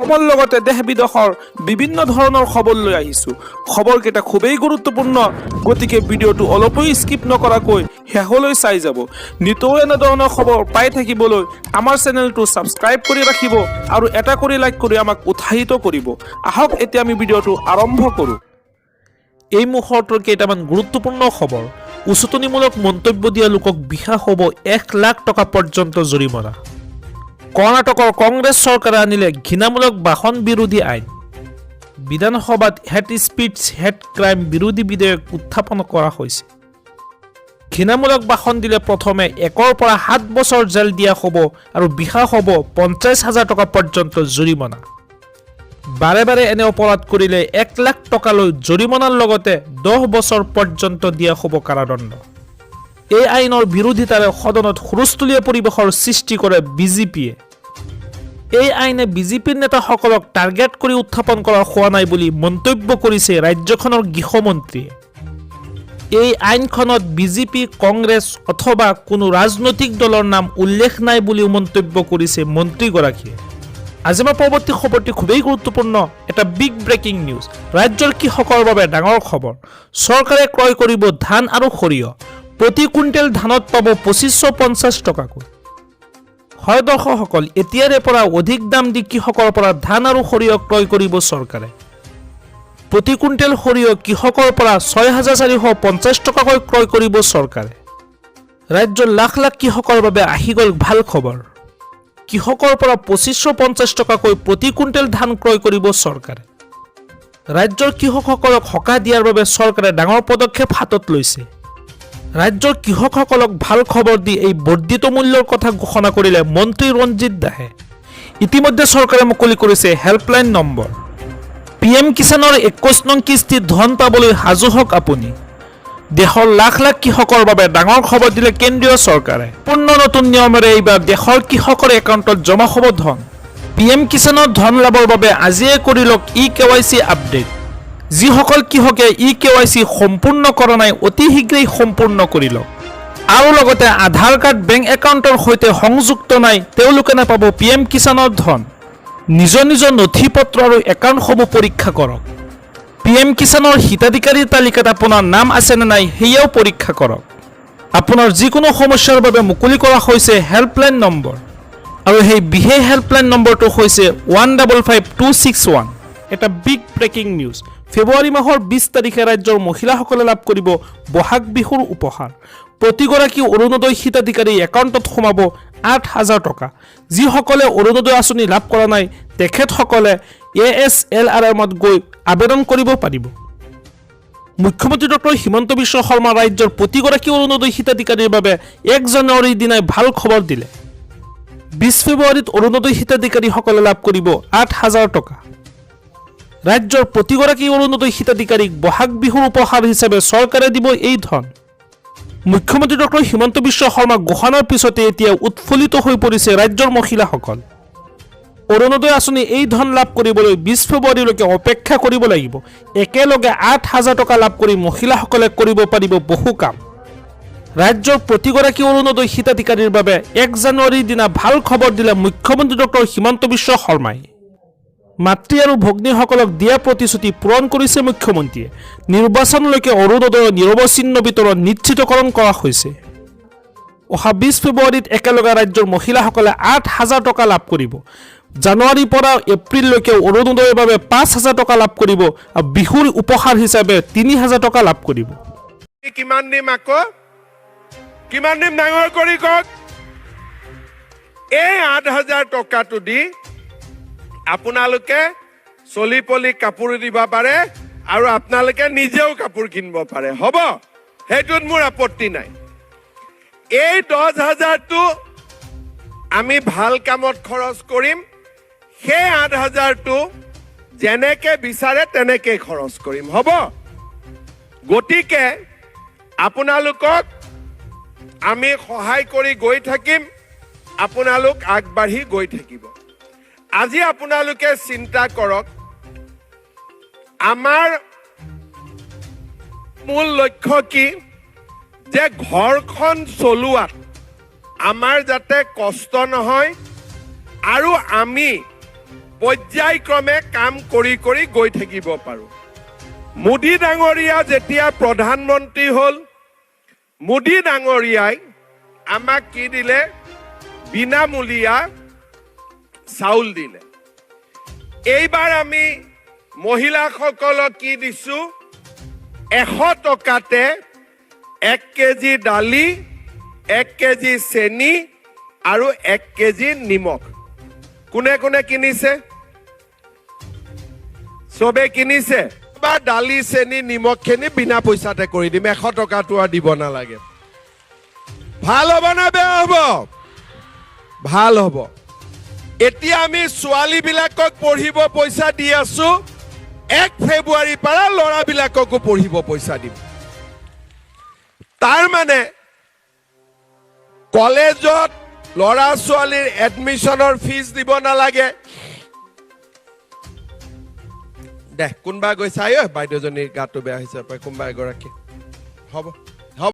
অসমৰ লগতে দেশ বিদেশৰ বিভিন্ন ধৰণৰ খবৰ লৈ আহিছোঁ। খবৰকেইটা খুবেই গুৰুত্বপূৰ্ণ, গতিকে ভিডিঅ'টো অলপো স্কিপ নকৰাকৈ শেষলৈ চাই যাব। নিতৌ এনেধৰণৰ খবৰ পাই থাকিবলৈ আমাৰ চেনেলটো ছাবস্ক্ৰাইব কৰি ৰাখিব আৰু এটা কৰি লাইক কৰি আমাক উৎসাহিত কৰিব। আহক এতিয়া আমি ভিডিঅ'টো আৰম্ভ কৰোঁ। এই মুহূৰ্তৰ কেইটামান গুৰুত্বপূৰ্ণ খবৰ। উচতনিমূলক মন্তব্য দিয়া লোকক বিশা হ'ব 1 লাখ টকা পৰ্যন্ত জৰিমনা। কৰ্ণাটকৰ কংগ্ৰেছ চৰকাৰে আনিলে ঘৃণামূলক ভাষণ বিৰোধী আইন। বিধানসভাত হেড স্পীচ হেড ক্ৰাইম বিৰোধী বিধেয়ক উত্থাপন কৰা হৈছে। ঘৃণামূলক ভাষণ দিলে প্ৰথমে 1 পৰা 7 বছৰ জেল দিয়া হ'ব আৰু বিশা হ'ব 50,000 টকা পৰ্যন্ত জৰিমনা। বাৰে বাৰে এনে অপৰাধ কৰিলে 1 লাখ টকালৈ জৰিমনাৰ লগতে 10 বছৰ পৰ্যন্ত দিয়া হ'ব কাৰাদণ্ড। এই আইনৰ বিৰোধিতাৰে সদনত হুলস্থুলীয়া পৰিৱেশৰ সৃষ্টি কৰে বিজেপিয়ে। এই আইনে বিজেপিৰ নেতাসকলক টাৰ্গেট কৰি উত্থাপন কৰা হোৱা নাই বুলি মন্তব্য কৰিছে ৰাজ্যখনৰ গৃহমন্ত্ৰীয়ে। এই আইনখনত বিজেপি, কংগ্ৰেছ অথবা কোনো ৰাজনৈতিক দলৰ নাম উল্লেখ নাই বুলিও মন্তব্য কৰিছে মন্ত্ৰীগৰাকীয়ে। আজি আমাৰ পৰৱৰ্তী খবৰটি খুবেই গুৰুত্বপূৰ্ণ, এটা বিগ ব্ৰেকিং নিউজ। ৰাজ্যৰ কৃষকৰ বাবে ডাঙৰ খবৰ। চৰকাৰে ক্ৰয় কৰিব ধান আৰু সৰিয়হ। প্ৰতি কুইণ্টেল ধানত পাব 2550 টকাকৈ। হয় দৰ্শকসকল, এতিয়াৰে পৰা অধিক দাম দি কৃষকৰ পৰা ধান আৰু সৰিয়হ ক্ৰয় কৰিব চৰকাৰে। প্ৰতি কুইণ্টেল সৰিয়হ কৃষকৰ পৰা 6450 টকাকৈ ক্ৰয় কৰিব চৰকাৰে। ৰাজ্যৰ লাখ লাখ কৃষকৰ বাবে আহি গ'ল ভাল খবৰ। কৃষকৰ পৰা 2550 টকাকৈ প্ৰতি কুইণ্টেল ধান ক্ৰয় কৰিব চৰকাৰে। ৰাজ্যৰ কৃষকসকলক সকাহ দিয়াৰ বাবে চৰকাৰে ডাঙৰ পদক্ষেপ হাতত লৈছে। ৰাজ্যৰ কৃষকসকলক ভাল খবৰ দি এই বৰ্ধিত মূল্যৰ কথা ঘোষণা কৰিলে মন্ত্ৰী ৰঞ্জিত দাসে। ইতিমধ্যে চৰকাৰে মুকলি কৰিছে হেল্পলাইন নম্বৰ। PM কিষাণৰ 21 নং কিস্তিত ধন পাবলৈ সাজু হওক আপুনি। দেশৰ লাখ লাখ কৃষকৰ বাবে ডাঙৰ খবৰ দিলে কেন্দ্ৰীয় চৰকাৰে। পূৰ্ণ নতুন নিয়মেৰে এইবাৰ দেশৰ কৃষকৰ একাউণ্টত জমা হ'ব ধন। PM কিষাণৰ ধন লাভৰ বাবে আজিয়ে কৰি লওক eKYC আপডেট। যিসকল কৃষকে eKYC সম্পূৰ্ণ কৰা নাই অতি শীঘ্ৰেই সম্পূৰ্ণ কৰি লওক। আৰু লগতে আধাৰ কাৰ্ড বেংক একাউণ্টৰ সৈতে সংযুক্ত নাই তেওঁলোকে নাপাব PM কিষাণৰ ধন। নিজৰ নিজৰ নথি পত্ৰ আৰু একাউণ্টসমূহ পৰীক্ষা কৰক। PM কিষাণৰ হিতাধিকাৰীৰ তালিকাত আপোনাৰ নাম আছে নে নাই সেয়াও পৰীক্ষা কৰক। আপোনাৰ যিকোনো সমস্যাৰ বাবে মুকলি কৰা হৈছে হেল্পলাইন নম্বৰ, আৰু সেই বিশেষ হেল্পলাইন নম্বৰটো হৈছে 155261। এটা বিগ ব্ৰেকিং নিউজ। ফেব্ৰুৱাৰী মাহৰ 20 তাৰিখে ৰাজ্যৰ মহিলাসকলে লাভ কৰিব বহাগ বিহুৰ উপহাৰ। প্ৰতিগৰাকী অৰুণোদয় হিতাধিকাৰী একাউণ্টত সোমাব 8000 টকা। যিসকলে অৰুণোদয় আঁচনি লাভ কৰা নাই তেখেতসকলে ASLRMত গৈ আবেদন কৰিব পাৰিব। মুখ্যমন্ত্ৰী ডক্টৰ হিমন্ত বিশ্ব শৰ্মা ৰাজ্যৰ প্ৰতিগৰাকী অৰুণোদয় হিতাধিকাৰীৰ বাবে 1 জানুৱাৰীৰ দিনাই ভাল খবৰ দিলে। 20 ফেব্ৰুৱাৰীত অৰুণোদয় হিতাধিকাৰীসকলে লাভ কৰিব 8000 টকা। ৰাজ্যৰ প্ৰতিগৰাকী অৰুণোদয় হিতাধিকাৰীক বহাগ বিহুৰ উপহাৰ হিচাপে চৰকাৰে দিব এই ধন। মুখ্যমন্ত্ৰী ডক্টৰ হিমন্ত বিশ্ব শৰ্মা ঘোষণাৰ পিছতে এতিয়া উৎফুল্লিত হৈ পৰিছে ৰাজ্যৰ মহিলাসকল। অৰুণোদয় আঁচনি এই ধন লাভ কৰিবলৈ 20 ফেব্ৰুৱাৰীলৈকে অপেক্ষা কৰিব লাগিব। একেলগে 8000 টকা লাভ কৰি মহিলাসকলে কৰিব পাৰিব বহু কাম। ৰাজ্যৰ প্ৰতিগৰাকী অৰুণোদয় হিতাধিকাৰীৰ বাবে 1 জানুৱাৰীৰ দিনা ভাল খবৰ দিলে মুখ্যমন্ত্ৰী ডক্টৰ হিমন্ত বিশ্ব শৰ্মাই। মাতৃ আৰু ভগ্নীসকলক দিয়া প্ৰতিশ্ৰুতি পূৰণ কৰিছে মুখ্যমন্ত্ৰীয়ে। নিৰ্বাচনলৈকে অৰুণোদয়ৰ নিৰৱচ্ছিন্ন বিতৰণ নিশ্চিতকৰণ কৰা হৈছে। অহা 20 ফেব্ৰুৱাৰীত একেলগে ৰাজ্যৰ মহিলাসকলে 8000 টকা লাভ কৰিব। জানুৱাৰীৰ পৰা এপ্ৰিললৈকে অৰুণোদয়ৰ বাবে 5000 টকা লাভ কৰিব আৰু বিহুৰ উপহাৰ হিচাপে 3000 টকা লাভ কৰিব। কিমান দিম আকৌ কিমান দিম ডাঙৰ কৰি কওক। এই 8000 টকাটো দি আপোনালোকে চলি পলি কাপোৰ দিব পাৰে আৰু আপোনালোকে নিজেও কাপোৰ কিনিব পাৰে, হ'ব, সেইটোত মোৰ আপত্তি নাই। এই 10000টো আমি ভাল কামত খৰচ কৰিম। সেই 8000টো যেনেকে বিচাৰে তেনেকে খৰচ কৰিম, হ'ব। গতিকে আপোনালোকক আমি সহায় কৰি গৈ থাকিম, আপোনালোক আগবাঢ়ি গৈ থাকিব। আজি আপোনালোকে চিন্তা কৰক, আমাৰ মূল লক্ষ্য কি যে ঘৰখন চলোৱাত আমাৰ যাতে কষ্ট নহয় আৰু আমি পৰ্যায়ক্ৰমে কাম কৰি কৰি গৈ থাকিব পাৰোঁ মোদী ডাঙৰীয়া যেতিয়া প্ৰধানমন্ত্ৰী হ'ল মোদী ডাঙৰীয়াই আমাক কি দিলে বিনামূলীয়া চাউল দিলে এইবাৰ আমি মহিলাসকলক কি দিছোঁ 100 টকাতে 1 কেজি দালি 1 কেজি চেনি আৰু 1 কেজি নিমখ কোনে কোনে কিনিছে চবে কিনিছে বা দালি চেনি নিমখখিনি বিনা পইচাতে কৰি দিম 100 টকাটো আৰু দিব নালাগে ভাল হ'ব না বেয়া হ'ব ভাল হ'ব এতিয়া আমি ছোৱালীবিলাকক পঢ়িব পইচা দি আছো 1 ফেব্ৰুৱাৰীৰ পৰা ল'ৰাবিলাককো পঢ়িব পইচা দিম তাৰ মানে কলেজত ল'ৰা ছোৱালীৰ এডমিশ্যনৰ ফিজ দিব নালাগে দে কোনবা গৈছে আই বাইদেউজনীৰ গাটো বেয়া হৈছে কোনবা এগৰাকী হ'ব